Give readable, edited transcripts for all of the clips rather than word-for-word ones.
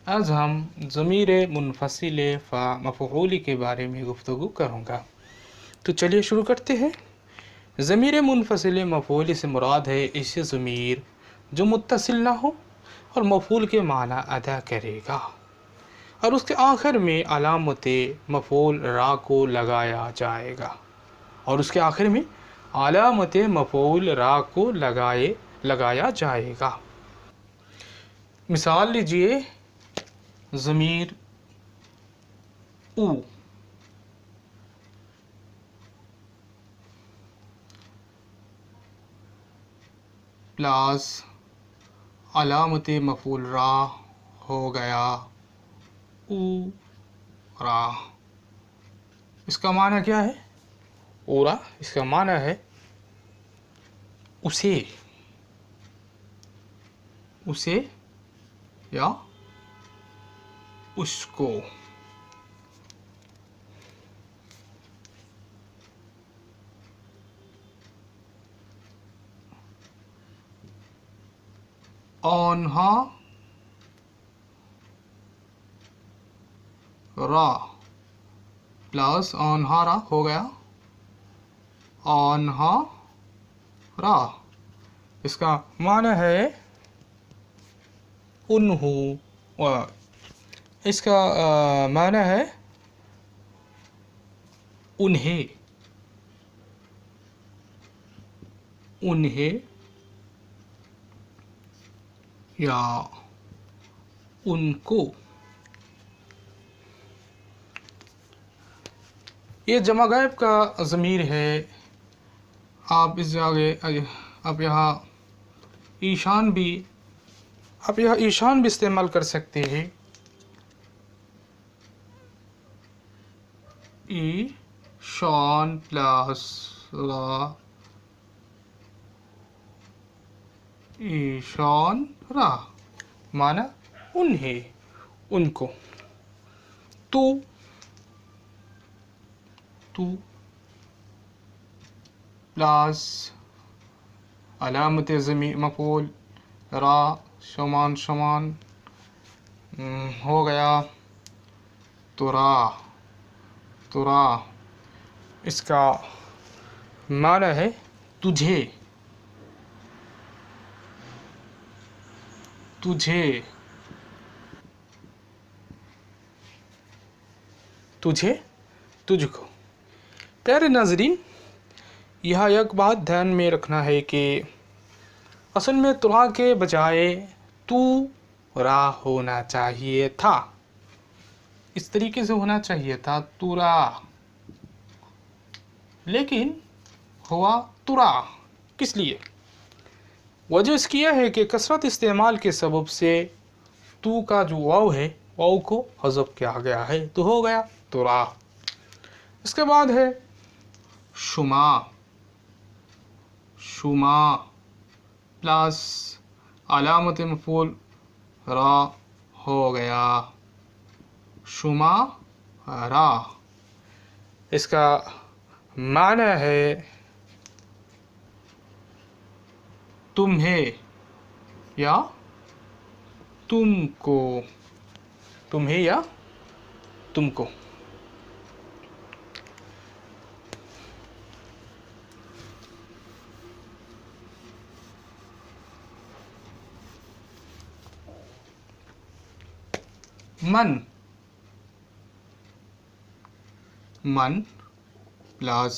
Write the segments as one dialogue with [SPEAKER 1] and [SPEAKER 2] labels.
[SPEAKER 1] आज हम ज़मीर मुनफ़सिल फ़ा मफ़ऊल के बारे में गुफ्तगू करूँगा। तो चलिए शुरू करते हैं। ज़मीर मुनफ़सिल मफ़ऊल से मुराद है ऐसे ज़मीर जो मुत्तसिल ना हो और मफ़ऊल के माना अदा करेगा और उसके आखिर में अलामत मफ़ऊल रा को लगाया जाएगा और उसके आखिर में अलामत मफ़ऊल रा को लगाया जाएगा। मिसाल लीजिए, ज़मीर ऊ प्लस अलामत मफ़ऊल रा हो गया ऊ रा। इसका माना क्या है? ऊरा इसका माना है उसे, उसे या उसको। ओन्हा रा प्लस ओन्हारा हो गया ओन्हा रा। इसका माना है उन्हु। इसका माना है उन्हें, उन्हें या उनको। ये जमा गायब का ज़मीर है। आप इस जगह आप यहाँ ईशान भी इस्तेमाल कर सकते हैं। ईशान प्लस रा, ईशान रा माना उन्हें, उनको। तू, तू प्लस अलामत ज़मीर मफ़ऊल रा समान समान हो गया तुरा, तुरा। इसका माना है तुझे, तुझे, तुझे, तुझको। प्यारे नाज़रीन, यह एक बात ध्यान में रखना है कि असल में तुरा के बजाय तू रा होना चाहिए था। इस तरीके से होना चाहिए था तुरा, लेकिन हुआ तुरा। किस लिए? वजह इसकी यह है कि कसरत इस्तेमाल के सबब से तू का जो वाव है, वाव को हज़फ किया गया है तो हो गया तुरा। इसके बाद है शुमा, शुमा प्लस अलामत मफ़ऊल रा हो गया शुमा रा। इसका माना है तुम्हें या तुमको, तुम्हें या तुमको। मन, मन प्लस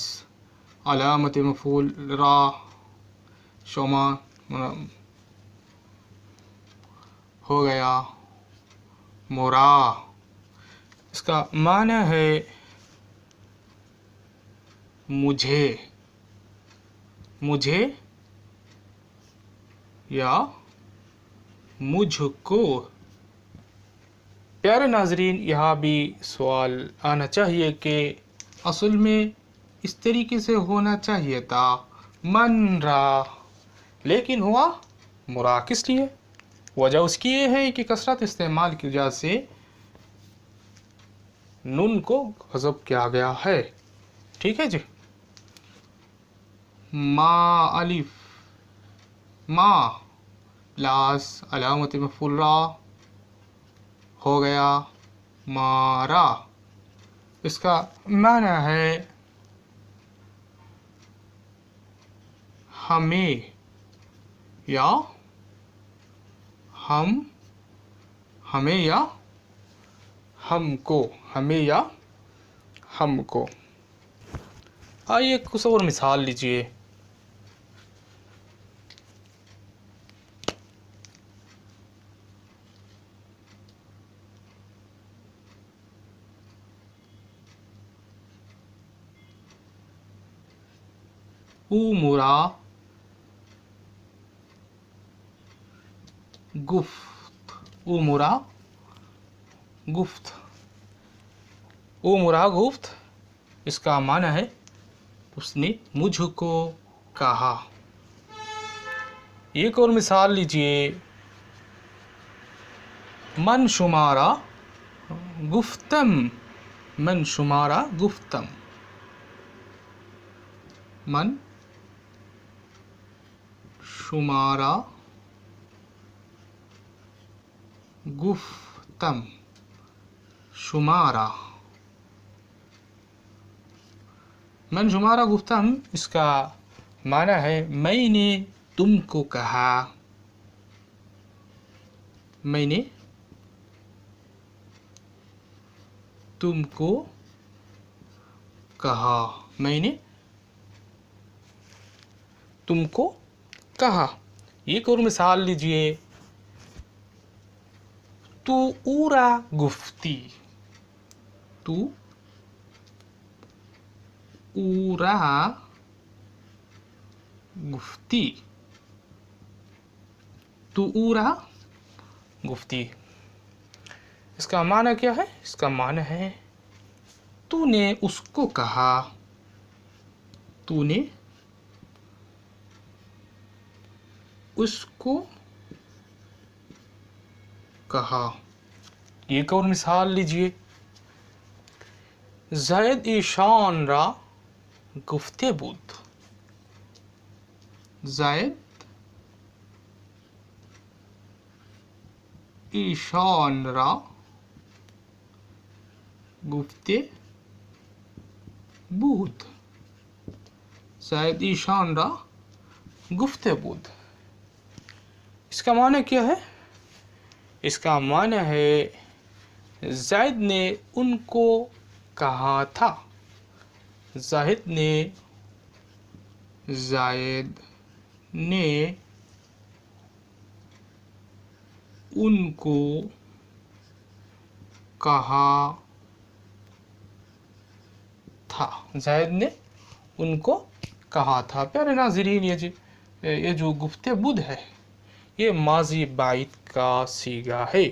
[SPEAKER 1] अलामत मफ़ऊल रा शोमा हो गया मोरा। इसका माना है मुझे, मुझे या मुझको। प्यारे नाजरीन, यहाँ भी सवाल आना चाहिए कि असल में इस तरीके से होना चाहिए था मन रा, लेकिन हुआ मुरा। किस लिए? वजह उसकी ये है कि कसरत इस्तेमाल की वजह से नून को हज़फ किया गया है। ठीक है जी। मा अलिफ, मा प्लस अलामत मफ़ऊल रा हो गया मारा। इसका माना है हमें या हम, हमें या हमको, हमें या हमको। आइए कुछ और मिसाल लीजिए। उमुरा गुफ्त, उमुरा गुफ्त, उमुरा गुफ्त। इसका माना है उसने मुझको कहा। एक और मिसाल लीजिए। मन शुमारा गुफ्तम, मन शुमारा गुफ्तम, मन शुमारा गुफ्तम, शुमारा, मन शुमारा गुफ्तम। इसका माना है मैंने तुमको कहा, मैंने तुमको कहा, मैंने तुमको कहा। एक और मिसाल लीजिए। तू उरा गुफ्ती, तू उरा गुफ्ती, तू उरा गुफ्ती। इसका माना क्या है? इसका माना है तूने उसको कहा, तूने उसको कहा। एक और मिसाल लीजिए। ज़ैद ईशान रा गुफ्ते बुद, ज़ैद ईशान रा गुफ्ते बुद, ज़ैद ईशान रा गुफ्ते बुद। इसका माना क्या है? इसका माना है ज़ैद ने उनको कहा था, ज़ाहिद ने, ज़ायद ने उनको कहा था, ज़ायद ने उनको कहा था। प्यारे नाज़रीन, ये जो गुफ्ते बुद है ये माजी बाइद का सीगा है।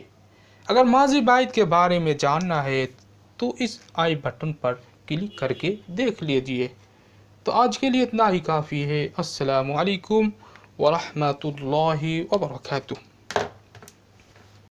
[SPEAKER 1] अगर माजी बाइद के बारे में जानना है तो इस आई बटन पर क्लिक करके देख लीजिए। तो आज के लिए इतना ही काफ़ी है। अस्सलामु अलैकुम व रहमतुल्लाहि व बरकातुहू।